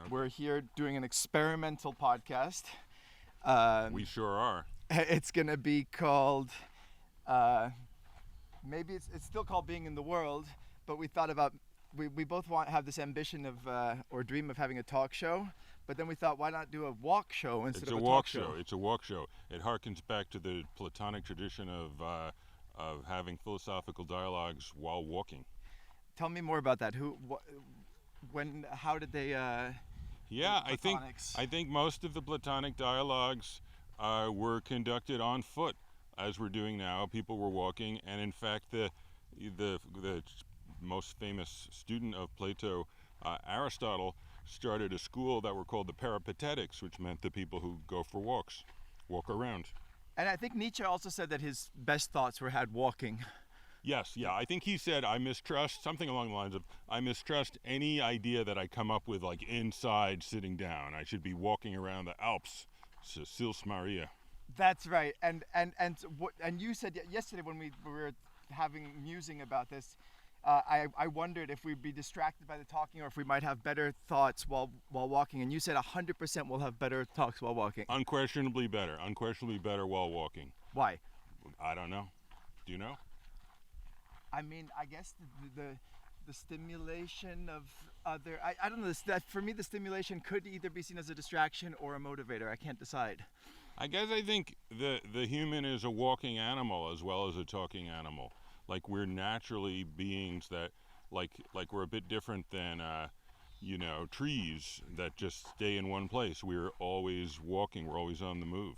We're here doing an experimental podcast. We sure are. It's going to be called, maybe it's still called Being in the World, but we thought about, we both have this ambition of, or dream of having a talk show, but then we thought, why not do a walk show instead of a talk show? It's a walk show. It harkens back to the Platonic tradition of having philosophical dialogues while walking. Tell me more about that. How did they? Yeah, I think most of the Platonic dialogues were conducted on foot, as we're doing now. People were walking, and in fact, the most famous student of Plato, Aristotle, started a school that were called the Peripatetics, which meant the people who go for walks, walk around. And I think Nietzsche also said that his best thoughts were had walking. Yes, yeah. I think he said, I mistrust, something along the lines of, I mistrust any idea that I come up with like inside sitting down. I should be walking around the Alps, Sils Maria. That's right. And you said yesterday when we were musing about this, I wondered if we'd be distracted by the talking or if we might have better thoughts while walking. And you said 100% we'll have better talks while walking. Unquestionably better while walking. Why? I don't know. Do you know? I mean, I guess the stimulation of other... I don't know. For me, the stimulation could either be seen as a distraction or a motivator. I can't decide. I think the human is a walking animal as well as a talking animal. Like, we're naturally beings that, like we're a bit different than, trees that just stay in one place. We're always walking. We're always on the move.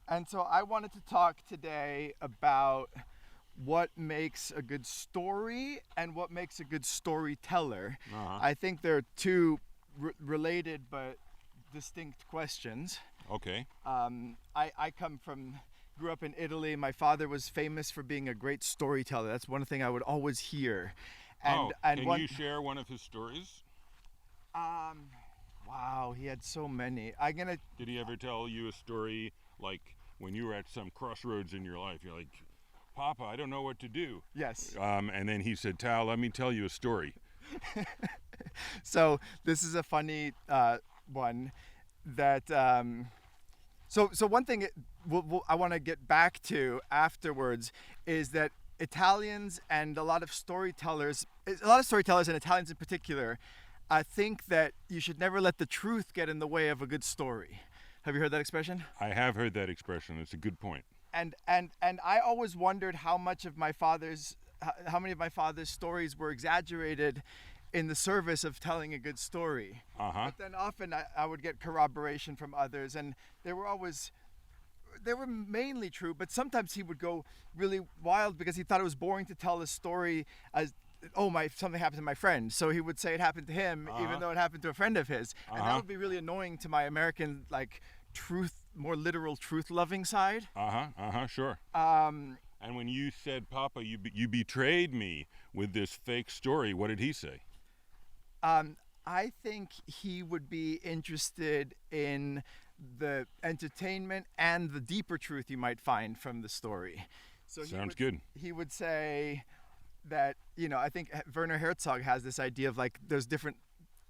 And so I wanted to talk today about what makes a good story and what makes a good storyteller. Uh-huh. I think they're two related but distinct questions. Okay. I grew up in Italy. My father was famous for being a great storyteller. That's one thing I would always hear. Can you share one of his stories? Wow, he had so many. Did he ever tell you a story like when you were at some crossroads in your life? You're like, Papa, I don't know what to do. Yes. And then he said, Tal, let me tell you a story. So this is a funny one that... So one thing I want to get back to afterwards is that Italians and a lot of storytellers and Italians in particular, think that you should never let the truth get in the way of a good story. Have you heard that expression? I have heard that expression. It's a good point. And I always wondered how many of my father's stories were exaggerated in the service of telling a good story. Uh-huh. But then often I would get corroboration from others, and they were mainly true, but sometimes he would go really wild because he thought it was boring to tell a story as, something happened to my friend. So he would say it happened to him, even though it happened to a friend of his. And that would be really annoying to my American, more literal truth-loving side. Sure. And when you said, Papa, you betrayed me with this fake story, what did he say? I think he would be interested in the entertainment and the deeper truth you might find from the story. So Sounds good. He would say that, I think Werner Herzog has this idea of there's different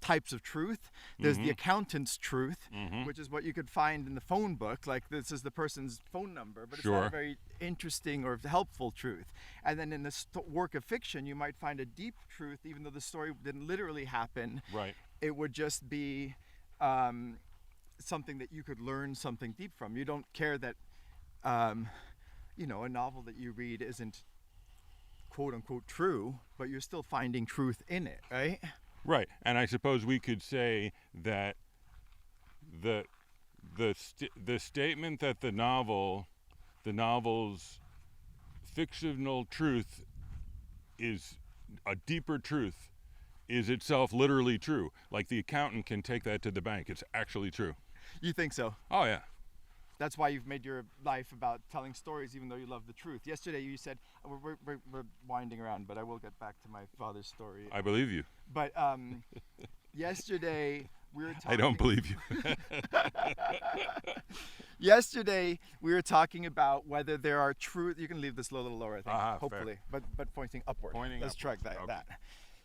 types of truth. There's the accountant's truth, which is what you could find in the phone book, like this is the person's phone number, but it's not a very interesting or helpful truth. And then in the work of fiction, you might find a deep truth, even though the story didn't literally happen. Right. It would just be something that you could learn something deep from. You don't care that, a novel that you read isn't quote unquote true, but you're still finding truth in it, right? Right, and I suppose we could say that the statement that the novel's fictional truth is a deeper truth is itself literally true. Like the accountant can take that to the bank. It's actually true. You think so? Oh, yeah. That's why you've made your life about telling stories, even though you love the truth. Yesterday you said, we're winding around, but I will get back to my father's story. I believe you. But yesterday we were talking... I don't believe you. Yesterday we were talking about whether there are truth... You can leave this a little lower, I think, hopefully. Fair. But pointing upward. Let's track that. Okay.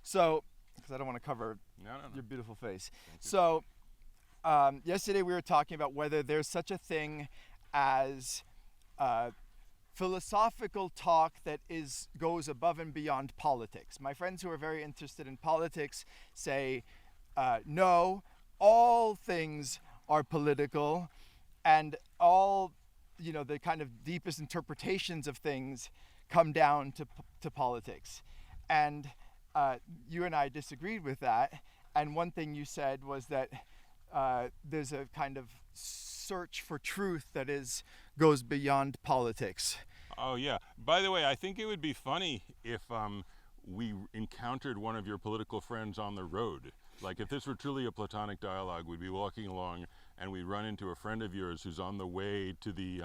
So because I don't want to cover No. your beautiful face. Thank you. So yesterday we were talking about whether there's such a thing as philosophical talk that goes above and beyond politics. My friends who are very interested in politics say, no, all things are political, and all, the kind of deepest interpretations of things come down to politics. And you and I disagreed with that. And one thing you said was that there's a kind of search for truth that goes beyond politics. Oh yeah. By the way, I think it would be funny if we encountered one of your political friends on the road. Like if this were truly a platonic dialogue, we'd be walking along and we'd run into a friend of yours who's on the way to the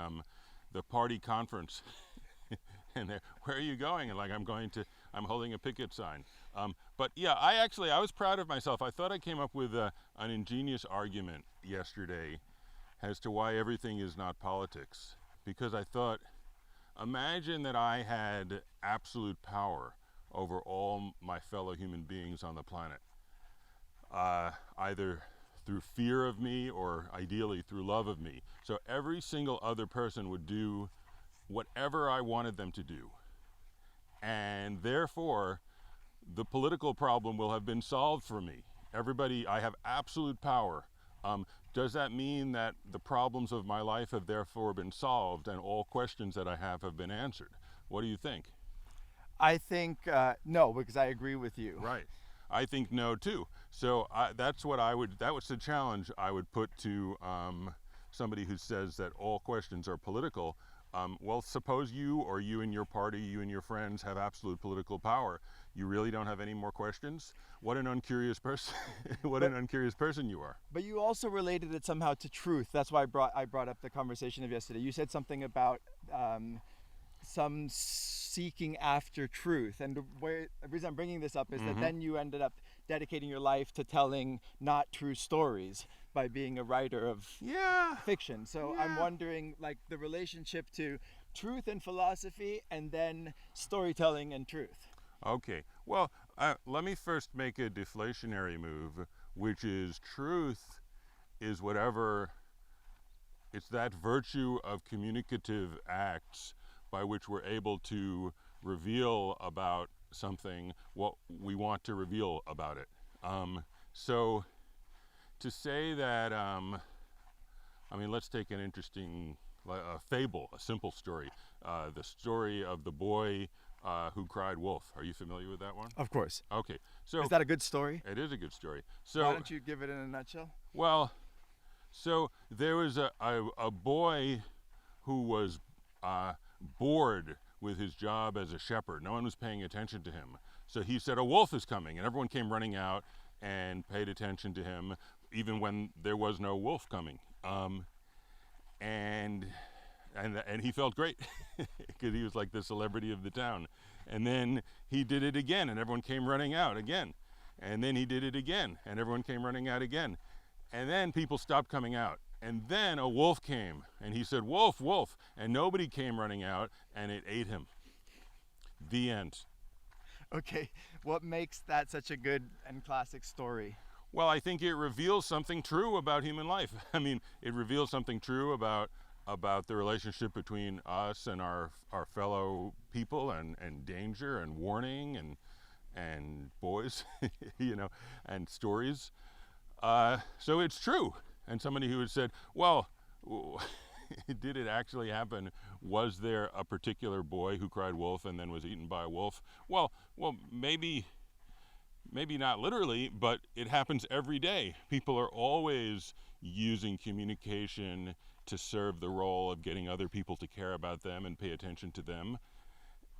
party conference. And where are you going? And like, I'm holding a picket sign. But yeah, I was proud of myself. I thought I came up with an ingenious argument yesterday as to why everything is not politics. Because I thought, imagine that I had absolute power over all my fellow human beings on the planet. Either through fear of me or ideally through love of me. So every single other person would do whatever I wanted them to do. And therefore, the political problem will have been solved for me. I have absolute power. Does that mean that the problems of my life have therefore been solved and all questions that I have been answered? What do you think? I think no, because I agree with you. Right. I think no too. So that was the challenge I would put to somebody who says that all questions are political. Well, suppose you and your party, you and your friends have absolute political power. You really don't have any more questions? What an uncurious person! An uncurious person you are. But you also related it somehow to truth. That's why I brought up the conversation of yesterday. You said something about some seeking after truth, and the reason I'm bringing this up is that then you ended up dedicating your life to telling not true stories by being a writer of fiction. So I'm wondering, like, the relationship to truth and philosophy, and then storytelling and truth. Okay, well, let me first make a deflationary move, which is truth is it's that virtue of communicative acts by which we're able to reveal about something what we want to reveal about it. So to say that, let's take an interesting fable, a simple story. The story of the boy who cried wolf. Are you familiar with that one? Of course. Okay. So is that a good story? It is a good story. So why don't you give it in a nutshell? Well, so there was a boy who was bored with his job as a shepherd. No one was paying attention to him. So he said, a wolf is coming, and everyone came running out and paid attention to him, even when there was no wolf coming. And he felt great because he was like the celebrity of the town. And then he did it again, and everyone came running out again. And then he did it again, and everyone came running out again. And then people stopped coming out. And then a wolf came, and he said, wolf, wolf. And nobody came running out, and it ate him. The end. Okay, what makes that such a good and classic story? Well, I think it reveals something true about human life. I mean, it reveals something true about the relationship between us and our fellow people, and danger and warning and boys, and stories. So it's true. And somebody who had said, well, did it actually happen? Was there a particular boy who cried wolf and then was eaten by a wolf? Well, maybe not literally, but it happens every day. People are always using communication to serve the role of getting other people to care about them and pay attention to them.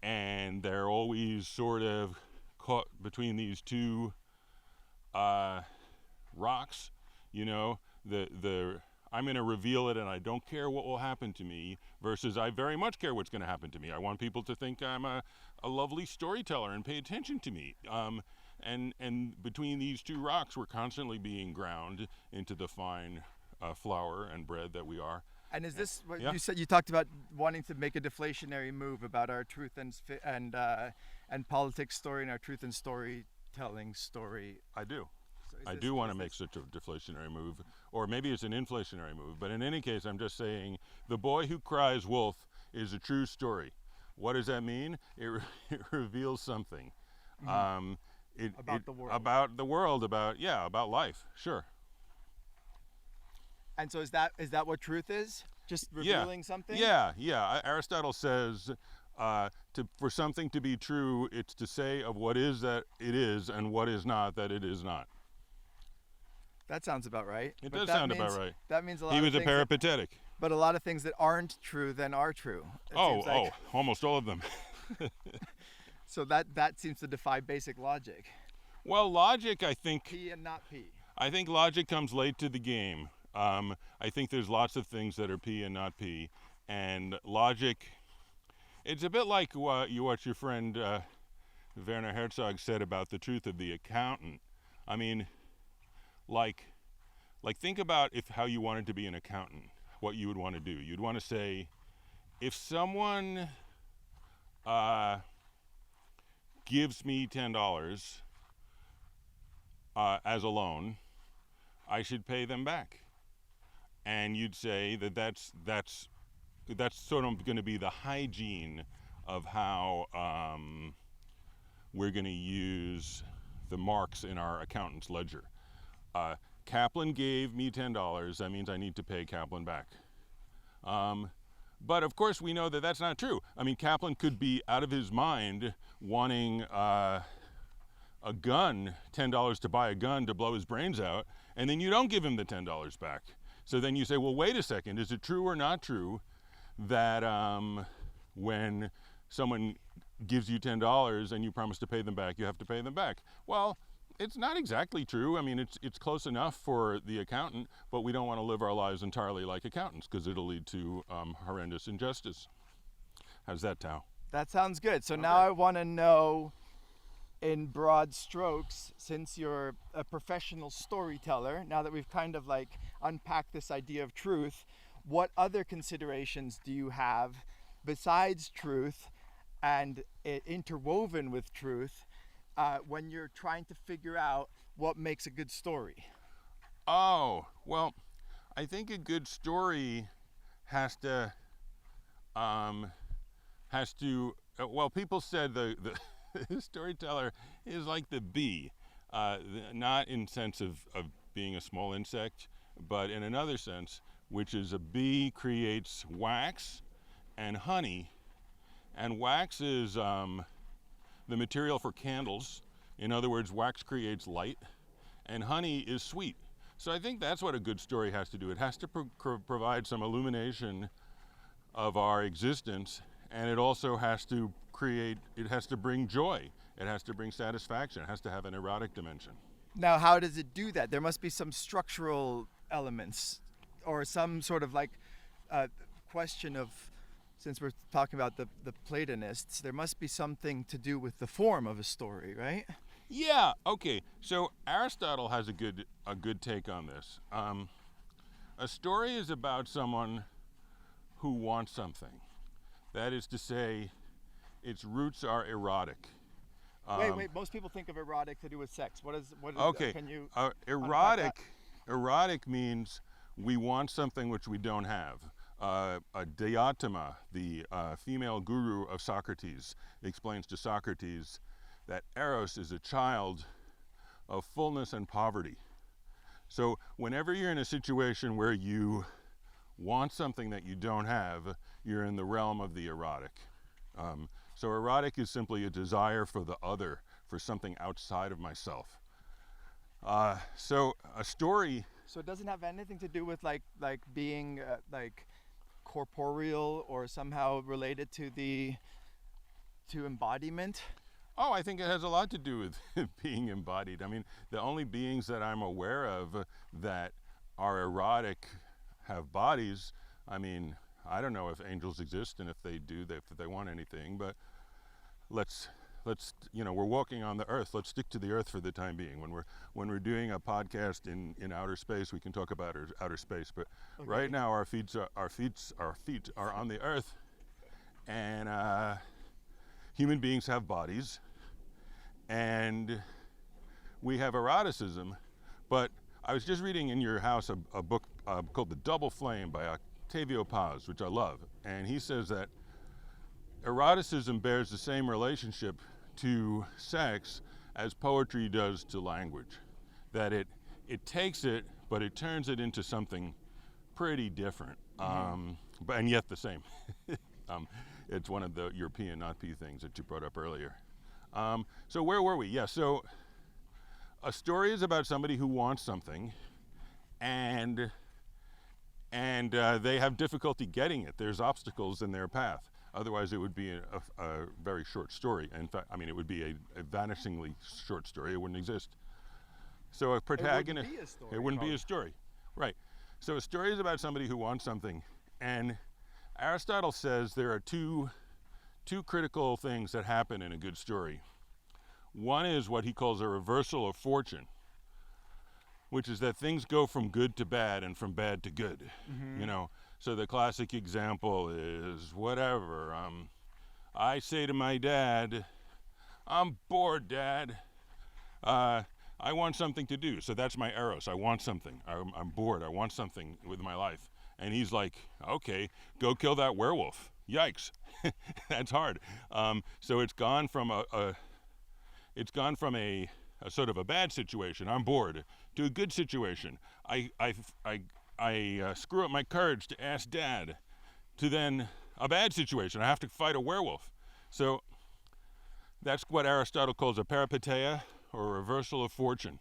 And they're always sort of caught between these two rocks, I'm going to reveal it and I don't care what will happen to me, versus I very much care what's going to happen to me. I want people to think I'm a lovely storyteller and pay attention to me. And between these two rocks, we're constantly being ground into the fine flour and bread that we are. And is this what you said? You talked about wanting to make a deflationary move about our truth and politics story and our truth and story storytelling story. I do. So I do want to make such a deflationary move, or maybe it's an inflationary move. But in any case, I'm just saying The Boy Who Cries Wolf is a true story. What does that mean? It reveals something. About the world. About the world, about life, sure. And so is that what truth is? Just revealing something? Yeah. Aristotle says for something to be true, it's to say of what is that it is and what is not that it is not. That sounds about right. It does sound about right. That means a lot He of was a things peripatetic. but a lot of things that aren't true then are true. Almost all of them. So that seems to defy basic logic. Well, logic, I think... P and not P. I think logic comes late to the game. I think there's lots of things that are P and not P. And logic... It's a bit like what your friend Werner Herzog said about the truth of the accountant. I mean, like think about how you wanted to be an accountant, what you would want to do. You'd want to say, if someone gives me $10 as a loan, I should pay them back. And you'd say that's sort of going to be the hygiene of how we're going to use the marks in our accountant's ledger. Kaplan gave me $10, that means I need to pay Kaplan back. But of course we know that that's not true. I mean, Kaplan could be out of his mind wanting a gun, $10 to buy a gun to blow his brains out, and then you don't give him the $10 back. So then you say, well, wait a second, is it true or not true that when someone gives you $10 and you promise to pay them back, you have to pay them back? Well, it's not exactly true. I mean, it's close enough for the accountant, but we don't want to live our lives entirely like accountants because it'll lead to horrendous injustice. How's that, Tao? That sounds good. So Okay. now I want to know, in broad strokes, since you're a professional storyteller, now that we've kind of like unpacked this idea of truth, what other considerations do you have besides truth and interwoven with truth when you're trying to figure out what makes a good story? Oh, well, I think a good story has to well, people said the storyteller is like the bee, not in sense of being a small insect, but in another sense, which is a bee creates wax and honey, and wax is the material for candles. In other words, wax creates light, and honey is sweet. So I think that's what a good story has to do. It has to provide some illumination of our existence, and it also has to bring joy. It has to bring satisfaction. It has to have an erotic dimension. Now, how does it do that? There must be some structural elements or some sort of like question of, since we're talking about the Platonists, there must be something to do with the form of a story, right? Yeah, okay. So Aristotle has a good take on this. A story is about someone who wants something. That is to say, its roots are erotic. Wait. Most people think of erotic to do with sex. What is? Okay. Can you? Erotic means we want something which we don't have. Diotima, the female guru of Socrates, explains to Socrates that Eros is a child of fullness and poverty. So whenever you're in a situation where you want something that you don't have, you're in the realm of the erotic. So erotic is simply a desire for the other, for something outside of myself. So a story... So it doesn't have anything to do with like being like corporeal or somehow related to embodiment? Oh, I think it has a lot to do with being embodied. I mean, the only beings that I'm aware of that are erotic have bodies. I mean, I don't know if angels exist, and if they do, if they want anything, but let's we're walking on the earth. Let's stick to the earth for the time being. When we're doing a podcast in outer space, we can talk about outer space, but okay. Right now our feet are on the earth, and human beings have bodies, and we have eroticism, but I was just reading in your house a book called The Double Flame by Octavio Paz, which I love. And he says that eroticism bears the same relationship to sex as poetry does to language. That it takes it, but it turns it into something pretty different, and yet the same. It's one of the European not P things that you brought up earlier. So where were we? Yeah, so a story is about somebody who wants something, and they have difficulty getting it. There's obstacles in their path. Otherwise, it would be a very short story. In fact, I mean, it would be a vanishingly short story. It wouldn't exist. So a protagonist, it wouldn't be a story, right? So a story is about somebody who wants something, and Aristotle says there are two critical things that happen in a good story. One is what he calls a reversal of fortune, which is that things go from good to bad and from bad to good. You know, so the classic example is whatever. I say to my dad, "I'm bored, Dad. I want something to do." So that's my eros. I want something. I'm bored. I want something with my life. And he's like, "Okay, go kill that werewolf." Yikes, that's hard. So it's gone from a sort of a bad situation. I'm bored, to a good situation. I screw up my courage to ask Dad, to then a bad situation. I have to fight a werewolf. So that's what Aristotle calls a peripeteia, or a reversal of fortune.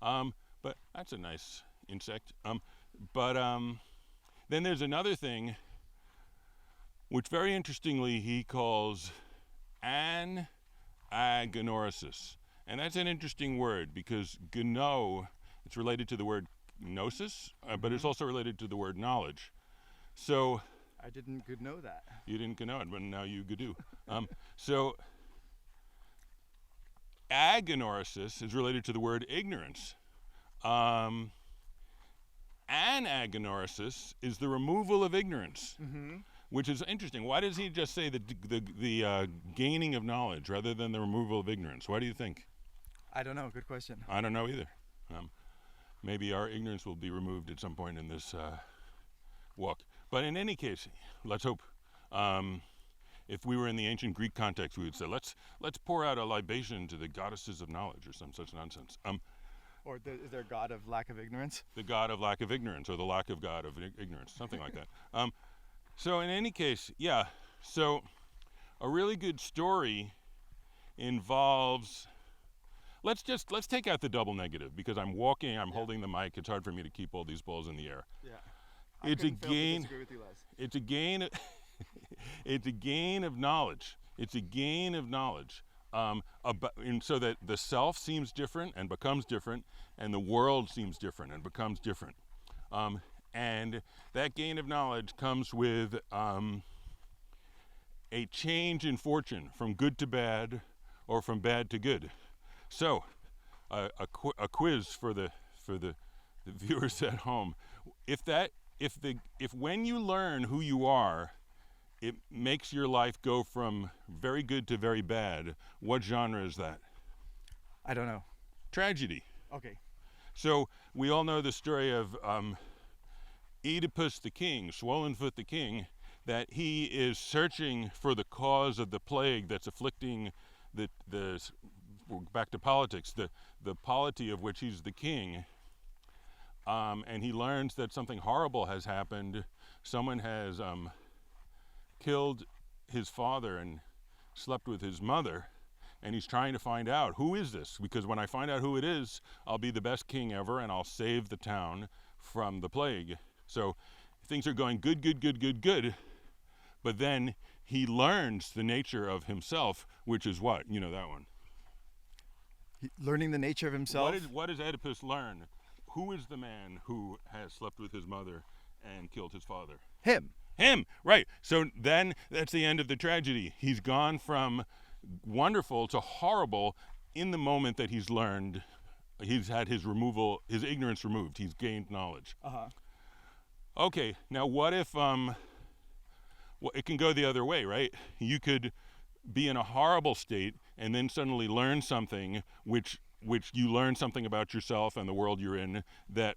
But that's a nice insect. Then there's another thing, which very interestingly he calls anagnorisis. And that's an interesting word, because gno, it's related to the word gnosis, but it's also related to the word knowledge. So I didn't good know that. You didn't know it, but now you do. So agnorisis is related to the word ignorance. Anagnorisis is the removal of ignorance, which is interesting. Why does he just say the gaining of knowledge rather than the removal of ignorance? Why do you think? I don't know. Good question. I don't know either. Maybe our ignorance will be removed at some point in this walk. But in any case, let's hope. If we were in the ancient Greek context, we would say, let's pour out a libation to the goddesses of knowledge, or some such nonsense. Or is there a god of lack of ignorance? The god of lack of ignorance, or the lack of god of ignorance, something like that. So in any case, yeah. So a really good story involves. Let's take out the double negative, because I'm walking, I'm holding the mic. It's hard for me to keep all these balls in the air. Yeah. It's a gain. It's a gain. It's a gain of knowledge. It's a gain of knowledge. And so that the self seems different and becomes different, and the world seems different and becomes different. And that gain of knowledge comes with a change in fortune from good to bad, or from bad to good. So, a quiz for the viewers at home. If when you learn who you are, it makes your life go from very good to very bad, what genre is that? I don't know. Tragedy. Okay. So we all know the story of Oedipus the king, Swollenfoot the king, that he is searching for the cause of the plague that's afflicting the back to politics, the polity of which he's the king. And he learns that something horrible has happened. Someone has killed his father and slept with his mother, and he's trying to find out, who is this? Because when I find out who it is, I'll be the best king ever, and I'll save the town from the plague. So things are going good, but then he learns the nature of himself, which is what? You know that one. Learning the nature of himself? What does Oedipus learn? Who is the man who has slept with his mother and killed his father? Him, right. So then that's the end of the tragedy. He's gone from wonderful to horrible in the moment that he's learned, he's had his ignorance removed. He's gained knowledge. Okay, now what if, it can go the other way, right? You could be in a horrible state and then suddenly learn something which which you learn something about yourself and the world you're in that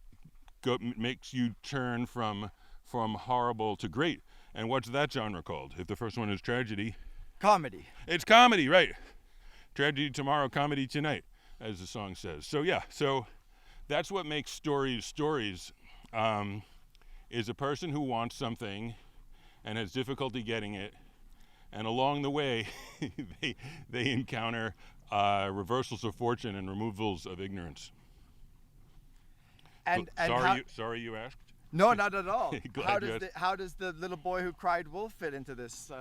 makes you turn from horrible to great. And what's that genre called? If the first one is tragedy, Comedy. it's comedy, right? Tragedy tomorrow, comedy tonight, as the song says. So yeah, so that's what makes stories. Is a person who wants something and has difficulty getting it, and along the way they encounter reversals of fortune and removals of ignorance. And sorry you asked? No, not at all. Glad How does the little boy who cried wolf fit into this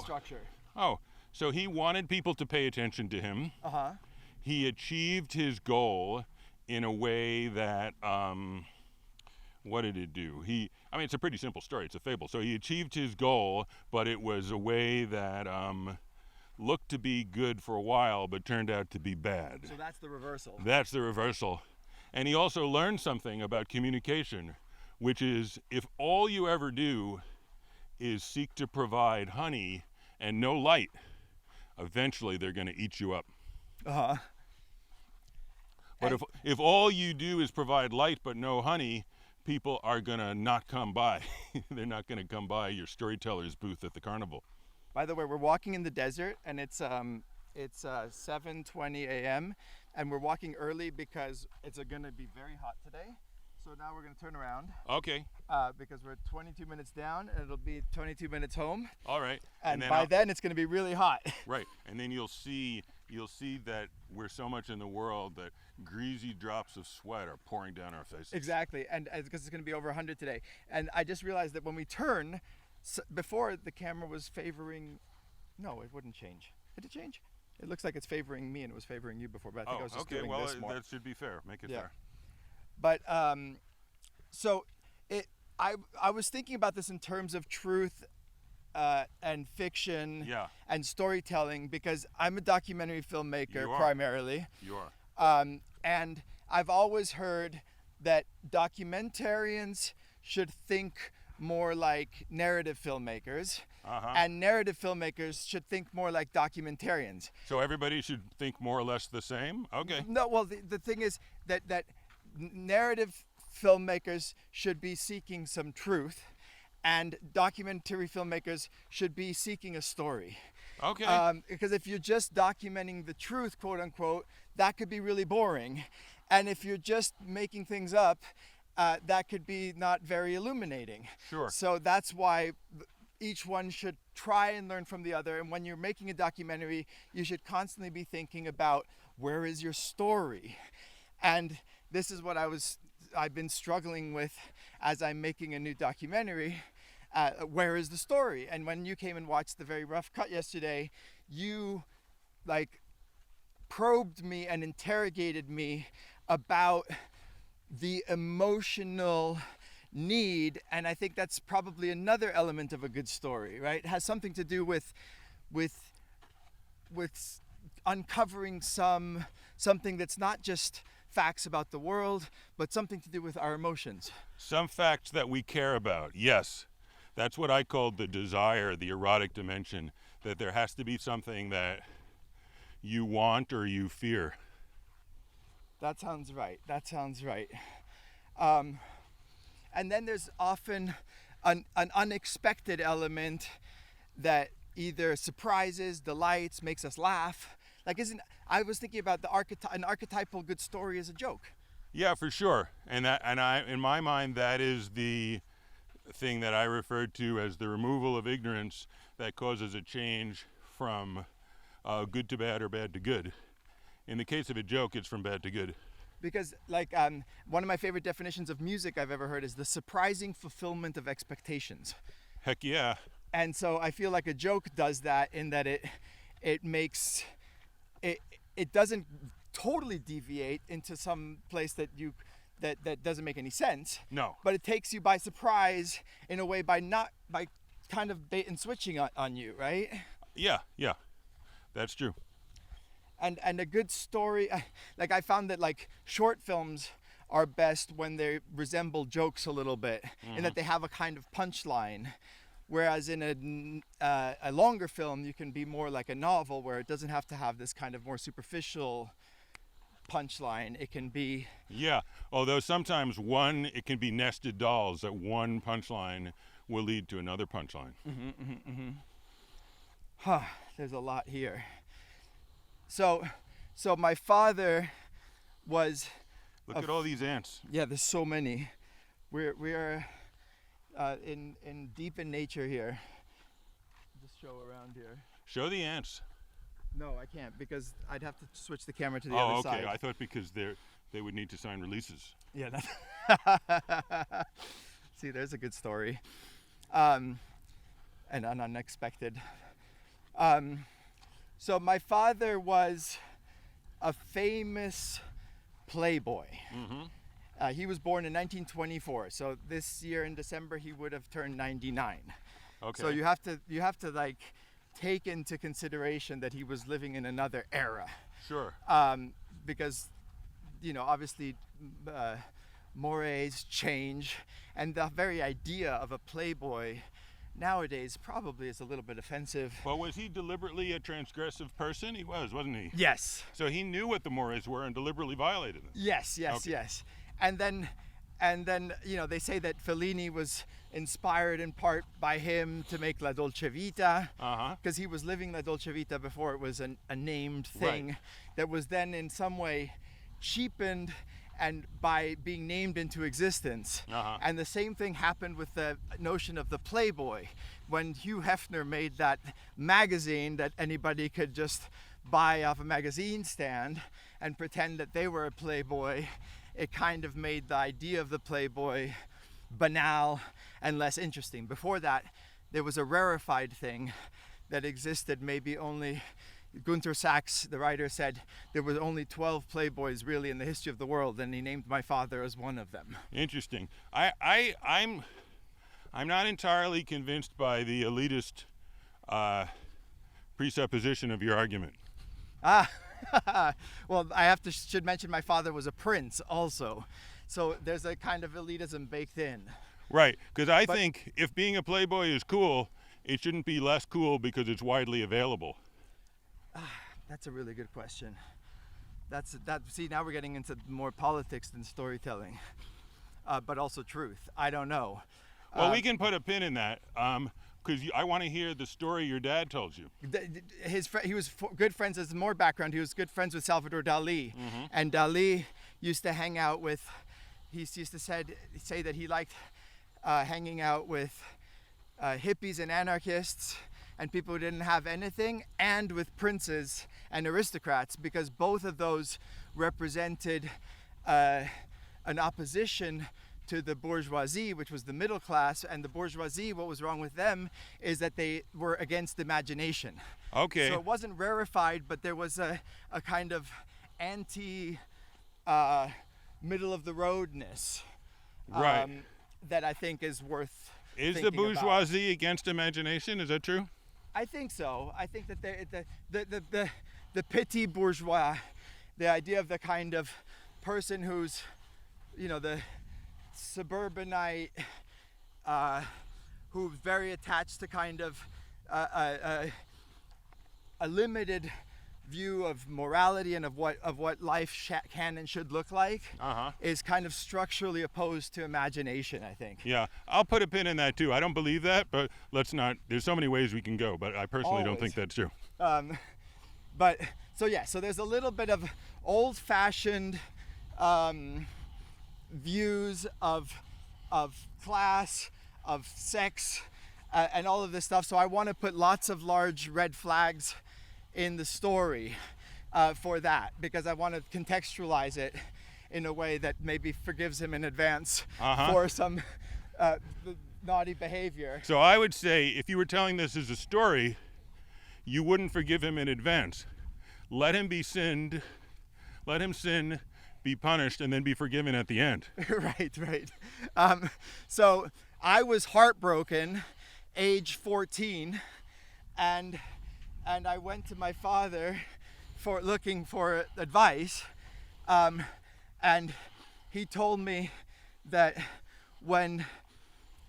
structure? Oh, so he wanted people to pay attention to him. Uh-huh. He achieved his goal in a way that, what did it do? It's a pretty simple story. It's a fable. So he achieved his goal, but it was a way that looked to be good for a while, but turned out to be bad. So that's the reversal. That's the reversal. And he also learned something about communication, which is if all you ever do is seek to provide honey and no light, eventually they're going to eat you up. Uh-huh. But if all you do is provide light but no honey, people are going to not come by. They're not going to come by your storyteller's booth at the carnival. By the way, we're walking in the desert, and it's 7:20 a.m., and we're walking early because it's going to be very hot today. So now we're going to turn around. Okay. Because we're 22 minutes down, and it'll be 22 minutes home. All right. And by then, it's going to be really hot. Right. And then you'll see that we're so much in the world that greasy drops of sweat are pouring down our faces. Exactly. And because it's going to be over 100 today. And I just realized that when we turn, before the camera was favoring, no, it wouldn't change. Did it change? It looks like it's favoring me and it was favoring you before, but I think I was just doing this more. That should be fair. Make it fair. But I was thinking about this in terms of truth and fiction and storytelling, because I'm a documentary filmmaker primarily. You are. And I've always heard that documentarians should think more like narrative filmmakers, and narrative filmmakers should think more like documentarians. So everybody should think more or less the same? Okay. No, well, the thing is that narrative filmmakers should be seeking some truth, and documentary filmmakers should be seeking a story. Okay. Because if you're just documenting the truth, quote unquote, that could be really boring. And if you're just making things up, that could be not very illuminating. Sure. So that's why each one should try and learn from the other. And when you're making a documentary, you should constantly be thinking about, where is your story? And this is what I've been struggling with as I'm making a new documentary. Where is the story? And when you came and watched the very rough cut yesterday, you probed me and interrogated me about the emotional need, and I think that's probably another element of a good story, right? It has something to do with uncovering something that's not just facts about the world, but something to do with our emotions. Some facts that we care about, yes. That's what I called the desire, the erotic dimension, that there has to be something that you want or you fear. That sounds right. And then there's often an unexpected element that either surprises, delights, makes us laugh. I was thinking about an archetypal good story as a joke. Yeah, for sure. And in my mind, that is the thing that I referred to as the removal of ignorance that causes a change from good to bad or bad to good. In the case of a joke, it's from bad to good. Because one of my favorite definitions of music I've ever heard is the surprising fulfillment of expectations. Heck yeah. And so I feel like a joke does that, in that it makes it doesn't totally deviate into some place that doesn't make any sense. No. But it takes you by surprise in a way by kind of bait and switching on you, right? Yeah. That's true. And a good story, I found that short films are best when they resemble jokes a little bit, in that they have a kind of punchline. Whereas in a longer film, you can be more like a novel, where it doesn't have to have this kind of more superficial punchline. It can be Yeah, although sometimes it can be nested dolls, that one punchline will lead to another punchline. There's a lot here. So my father was. Look at all these ants. Yeah, there's so many. We're in deep in nature here. Just show around here. Show the ants. No, I can't because I'd have to switch the camera to the other side. Oh, okay. I thought because they would need to sign releases. Yeah. See, there's a good story, and an unexpected. So my father was a famous playboy. He was born in 1924. So this year in December he would have turned 99. Okay. So you have to like take into consideration that he was living in another era. Sure. Because, obviously mores change, and the very idea of a playboy nowadays probably is a little bit offensive. Well, was he deliberately a transgressive person? He was, wasn't he? Yes. So he knew what the mores were and deliberately violated them. Yes. And then they say that Fellini was inspired in part by him to make La Dolce Vita, because he was living La Dolce Vita before it was a named thing, that was then in some way cheapened and by being named into existence. And the same thing happened with the notion of the Playboy. When Hugh Hefner made that magazine that anybody could just buy off a magazine stand and pretend that they were a Playboy, it kind of made the idea of the Playboy banal and less interesting. Before that, there was a rarefied thing that existed maybe only. Gunther Sachs, the writer, said there were only 12 Playboys really in the history of the world, and he named my father as one of them. Interesting. I'm not entirely convinced by the elitist presupposition of your argument. Well, I should mention my father was a prince also, so there's a kind of elitism baked in. Right, because I think if being a Playboy is cool, it shouldn't be less cool because it's widely available. That's a really good question. See, now we're getting into more politics than storytelling, but also truth. I don't know. Well, we can put a pin in that, because I want to hear the story your dad told you. He was good friends. As more background, he was good friends with Salvador Dali, and Dali used to hang out with. He used to say that he liked hanging out with hippies and anarchists and people who didn't have anything, and with princes and aristocrats, because both of those represented an opposition to the bourgeoisie, which was the middle class. And the bourgeoisie, what was wrong with them is that they were against imagination. Okay. So it wasn't rarefied, but there was a kind of anti middle of the roadness that I think is worth Is thinking the bourgeoisie against imagination? Is that true? I think so. I think that the petit bourgeois, the idea of the kind of person who's, the suburbanite, who's very attached to kind of a limited view of morality and of what life can and should look like, is kind of structurally opposed to imagination, I think. Yeah, I'll put a pin in that too. I don't believe that, but let's not. There's so many ways we can go, but I personally don't think that's true. So there's a little bit of old-fashioned views of class, of sex, and all of this stuff. So I want to put lots of large red flags in the story for that, because I want to contextualize it in a way that maybe forgives him in advance for some naughty behavior. So I would say, if you were telling this as a story, you wouldn't forgive him in advance. Let him be sinned, let him sin, be punished, and then be forgiven at the end. Right. So I was heartbroken, age 14, and I went to my father looking for advice, and he told me that when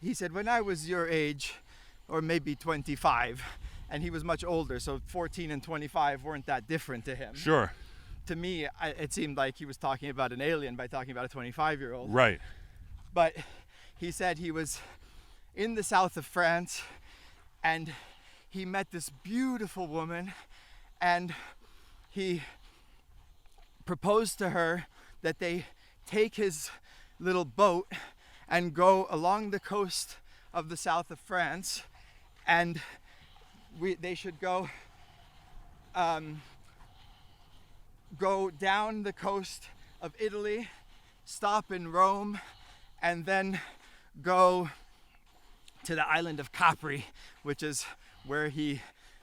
I was your age, or maybe 25, and he was much older, so 14 and 25 weren't that different to him. Sure. to me, it seemed like he was talking about an alien by talking about a 25-year-old. Right. But he said he was in the south of France and he met this beautiful woman and he proposed to her that they take his little boat and go along the coast of the south of France, and they should go down the coast of Italy, stop in Rome, and then go to the island of Capri, which is where he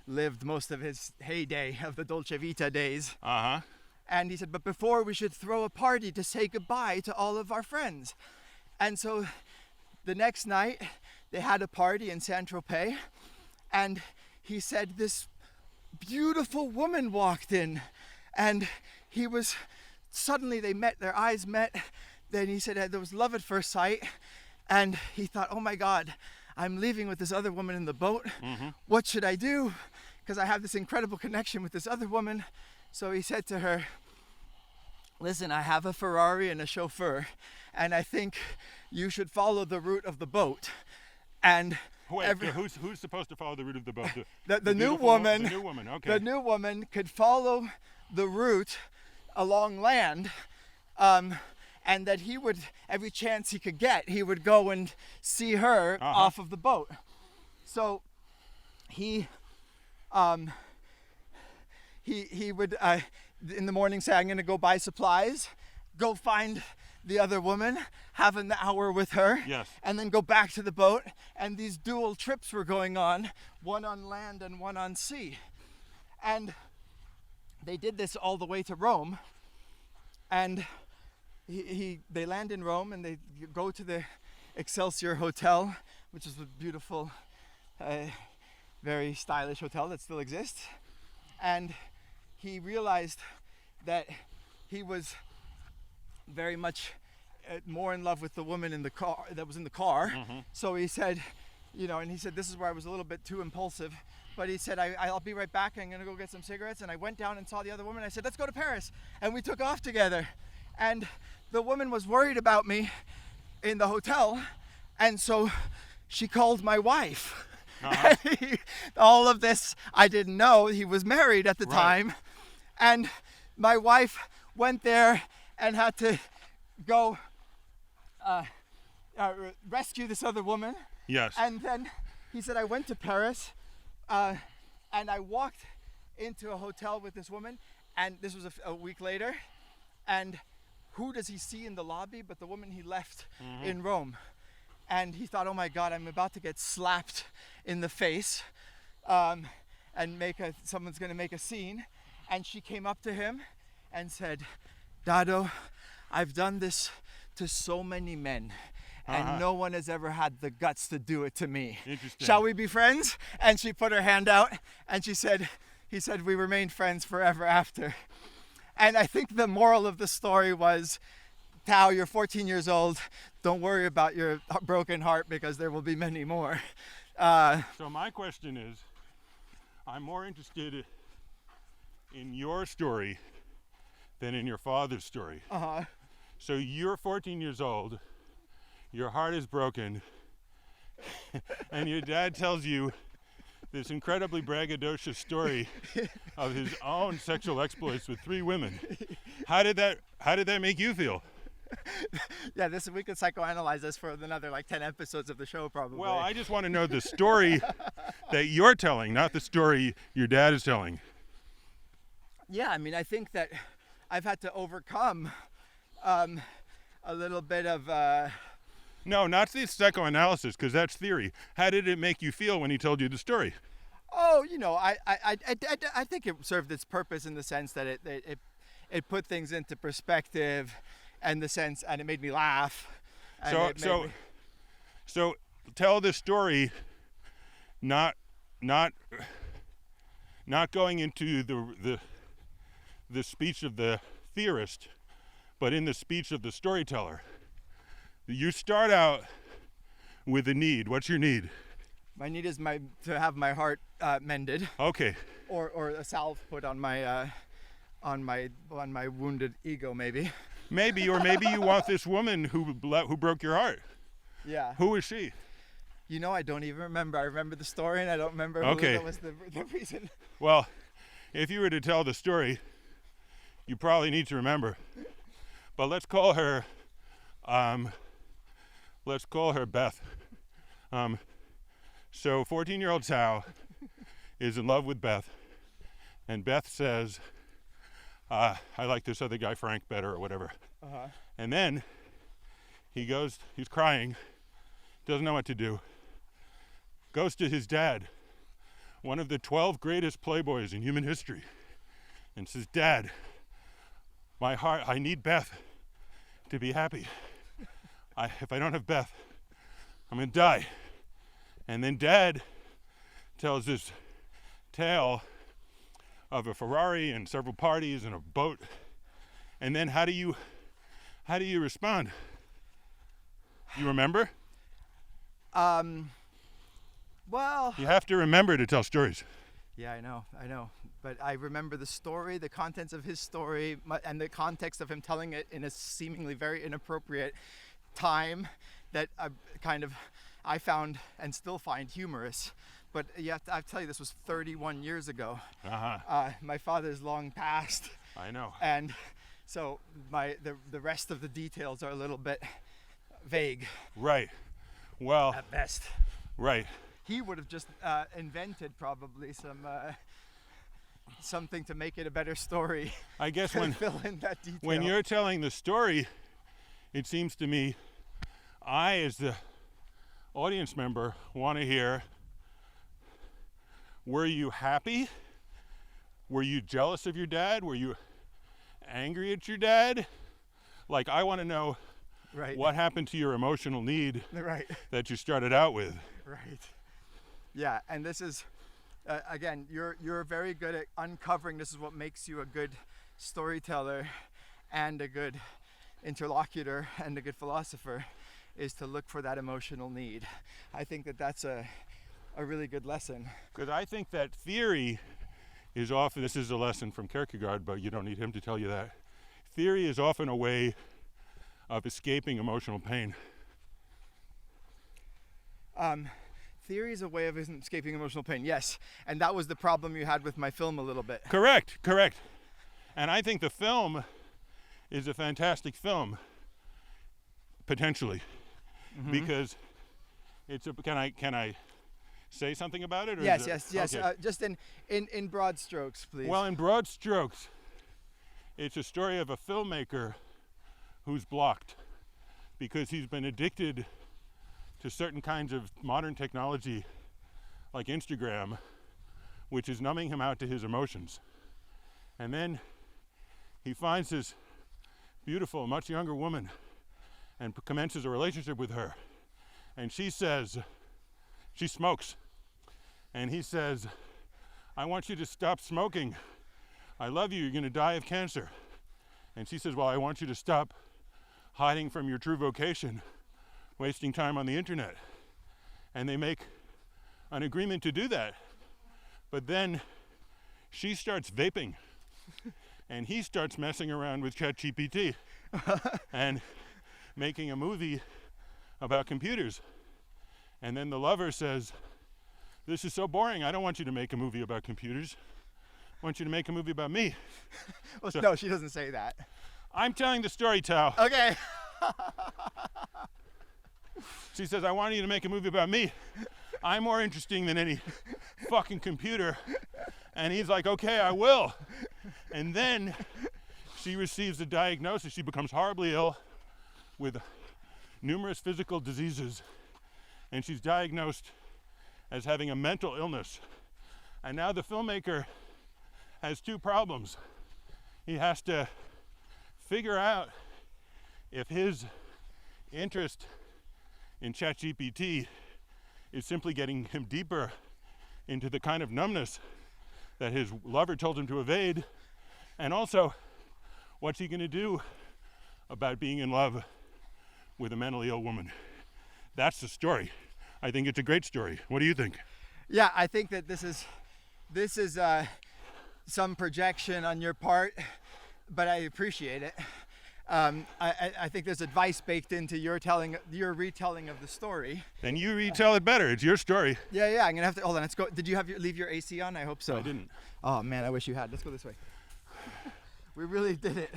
lived most of his heyday of the Dolce Vita days. Uh-huh. And he said, but before we should throw a party to say goodbye to all of our friends. And so the next night they had a party in Saint-Tropez, and he said this beautiful woman walked in, and he was, suddenly they met, their eyes met. Then he said there was love at first sight, and he thought, oh my God, I'm leaving with this other woman in the boat. Mm-hmm. What should I do? Because I have this incredible connection with this other woman. So he said to her, listen, I have a Ferrari and a chauffeur, and I think you should follow the route of the boat. And wait, who's supposed to follow the route of the boat? The new woman. The new woman, okay. The new woman could follow the route along land, and that he would, every chance he could get, he would go and see her off of the boat. So he would in the morning say, I'm going to go buy supplies, go find the other woman, have an hour with her, yes, and then go back to the boat. And these dual trips were going on, one on land and one on sea. And they did this all the way to Rome. And they land in Rome and they go to the Excelsior Hotel, which is a beautiful, very stylish hotel that still exists. And he realized that he was very much more in love with the woman in the car that was in the car. Mm-hmm. So he said, and he said, this is where I was a little bit too impulsive, but he said, I'll be right back. I'm gonna go get some cigarettes. And I went down and saw the other woman. I said, let's go to Paris. And we took off together. And the woman was worried about me in the hotel. And so she called my wife. Uh-huh. All of this, I didn't know he was married at the time. And my wife went there and had to go rescue this other woman. Yes. And then he said, I went to Paris and I walked into a hotel with this woman, and this was a week later, and who does he see in the lobby but the woman he left in Rome? And he thought, oh my God, I'm about to get slapped in the face and someone's gonna make a scene. And she came up to him and said, Dado, I've done this to so many men, and no one has ever had the guts to do it to me. Interesting. Shall we be friends? And she put her hand out and he said, we remained friends forever after. And I think the moral of the story was, Tao, you're 14 years old. Don't worry about your broken heart, because there will be many more. So my question is, I'm more interested in your story than in your father's story. So you're 14 years old, your heart is broken, and your dad tells you this incredibly braggadocious story of his own sexual exploits with 3 women. How did that make you feel? Yeah, we could psychoanalyze this for another 10 episodes of the show probably. Well, I just want to know the story that you're telling, not the story your dad is telling. Yeah, I mean, I think that I've had to overcome a little bit of... No, not the psychoanalysis, because that's theory. How did it make you feel when he told you the story? Oh, I think it served its purpose in the sense that it put things into perspective, and it made me laugh. So tell the story, not going into the speech of the theorist, but in the speech of the storyteller. You start out with a need. What's your need? My need is to have my heart mended. Okay. Or a salve put on my on my wounded ego, maybe. Maybe, or maybe you want this woman who broke your heart. Yeah. Who is she? You know, I don't even remember. I remember the story, and I don't remember Okay. who that was the reason. Well, if you were to tell the story, you probably need to remember. But let's call her Beth. So 14-year-old Sal is in love with Beth, and Beth says, I like this other guy Frank better, or whatever. Uh-huh. And then he's crying, doesn't know what to do, goes to his dad, one of the 12 greatest playboys in human history, and says, Dad, my heart, I need Beth to be happy. If I don't have Beth, I'm gonna die. And then Dad tells this tale of a Ferrari and several parties and a boat. And then how do you respond? You remember? Well. You have to remember to tell stories. Yeah, I know. But I remember the story, the contents of his story, and the context of him telling it in a seemingly very inappropriate time that I found and still find humorous. But I tell you, this was 31 years ago. My father's long passed. I know. And so the rest of the details are a little bit vague. Right. Well. At best. Right. He would have just invented probably something to make it a better story. I guess fill in that detail. When you're telling the story, it seems to me, I as the audience member want to hear, were you happy? Were you jealous of your dad? Were you angry at your dad? Like, I want to know what happened to your emotional need that you started out with. Right. Yeah, and this is, again, you're very good at uncovering. This is what makes you a good storyteller and a good interlocutor and a good philosopher, is to look for that emotional need. I think that's a really good lesson. Because I think that theory is often, this is a lesson from Kierkegaard, but you don't need him to tell you that. Theory is often a way of escaping emotional pain. Theory is a way of escaping emotional pain, yes. And that was the problem you had with my film a little bit. Correct. And I think the film is a fantastic film, potentially, because it's a. Can I say something about it? Or yes. Okay. Just in broad strokes, please. Well, in broad strokes, it's a story of a filmmaker who's blocked because he's been addicted to certain kinds of modern technology like Instagram, which is numbing him out to his emotions. And then he finds this beautiful, much younger woman and commences a relationship with her. And she says, she smokes. And he says, I want you to stop smoking. I love you, you're gonna die of cancer. And she says, well, I want you to stop hiding from your true vocation, wasting time on the internet. And they make an agreement to do that. But then she starts vaping and he starts messing around with ChatGPT and making a movie about computers. And then the lover says, this is so boring, I don't want you to make a movie about computers. I want you to make a movie about me. Well, no, she doesn't say that. I'm telling the story, Tal. Okay. She says, I want you to make a movie about me. I'm more interesting than any fucking computer. And he's like, okay, I will. And then she receives a diagnosis. She becomes horribly ill with numerous physical diseases. And she's diagnosed as having a mental illness. And now the filmmaker has two problems. He has to figure out if his interest in ChatGPT is simply getting him deeper into the kind of numbness that his lover told him to evade, and also what's he going to do about being in love with a mentally ill woman. That's the story. I think it's a great story. What do you think? Yeah, I think that this is some projection on your part, but I appreciate it. I think there's advice baked into your retelling of the story. Then you retell it better. It's your story. Yeah. I'm gonna have to hold on. Let's go. Did you leave your AC on? I hope so. I didn't. Oh man, I wish you had. Let's go this way. We really did it.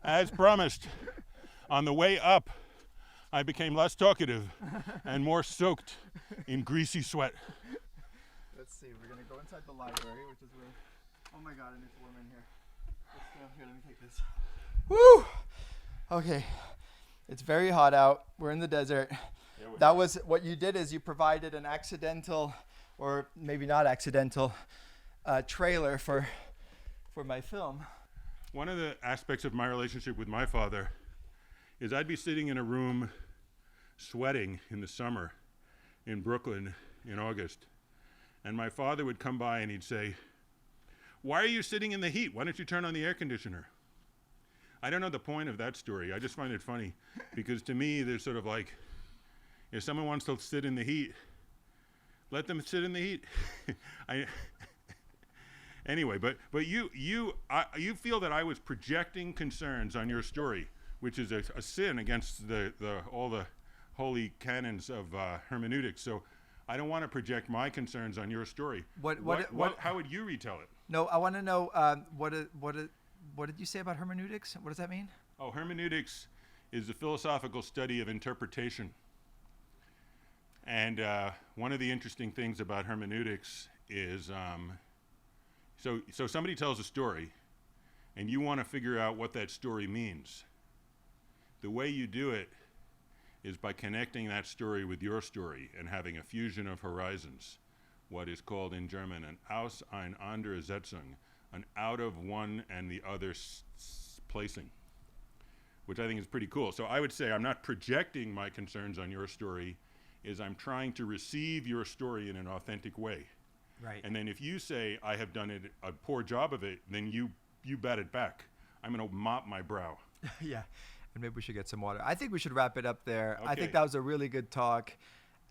As promised. On the way up, I became less talkative and more soaked in greasy sweat. Let's see. We're gonna go inside the library, which is where. Oh my God, and it's warm in here. Here, let me take this. Woo! Okay, it's very hot out. We're in the desert. That was what you did, is you provided an accidental, or maybe not accidental, trailer for my film. One of the aspects of my relationship with my father is I'd be sitting in a room sweating in the summer in Brooklyn in August, and my father would come by and he'd say, "Why are you sitting in the heat? Why don't you turn on the air conditioner?" I don't know the point of that story. I just find it funny because to me, there's sort of like, if someone wants to sit in the heat, let them sit in the heat. Anyway, but you feel that I was projecting concerns on your story, which is a sin against all the holy canons of hermeneutics. So I don't want to project my concerns on your story. How would you retell it? No, I want to know what did you say about hermeneutics? What does that mean? Oh, hermeneutics is the philosophical study of interpretation. And one of the interesting things about hermeneutics is, so somebody tells a story, and you want to figure out what that story means. The way you do it is by connecting that story with your story and having a fusion of horizons, what is called in German an Aus ein andere Setzung, an out of one and the other placing, which I think is pretty cool. So I would say I'm not projecting my concerns on your story, is I'm trying to receive your story in an authentic way. Right. And then if you say I have done a poor job of it, then you bat it back. I'm going to mop my brow. Yeah, and maybe we should get some water. I think we should wrap it up there. Okay. I think that was a really good talk,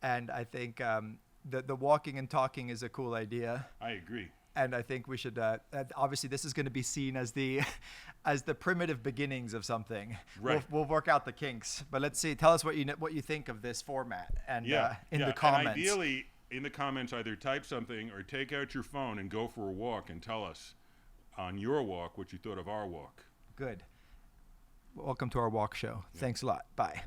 and I think the walking and talking is a cool idea. I agree. And I think we should. Obviously, this is going to be seen as the primitive beginnings of something. Right. We'll work out the kinks. But let's see. Tell us what you think of this format, and in the comments. And ideally, in the comments, either type something or take out your phone and go for a walk and tell us on your walk what you thought of our walk. Good. Welcome to our walk show. Yeah. Thanks a lot. Bye.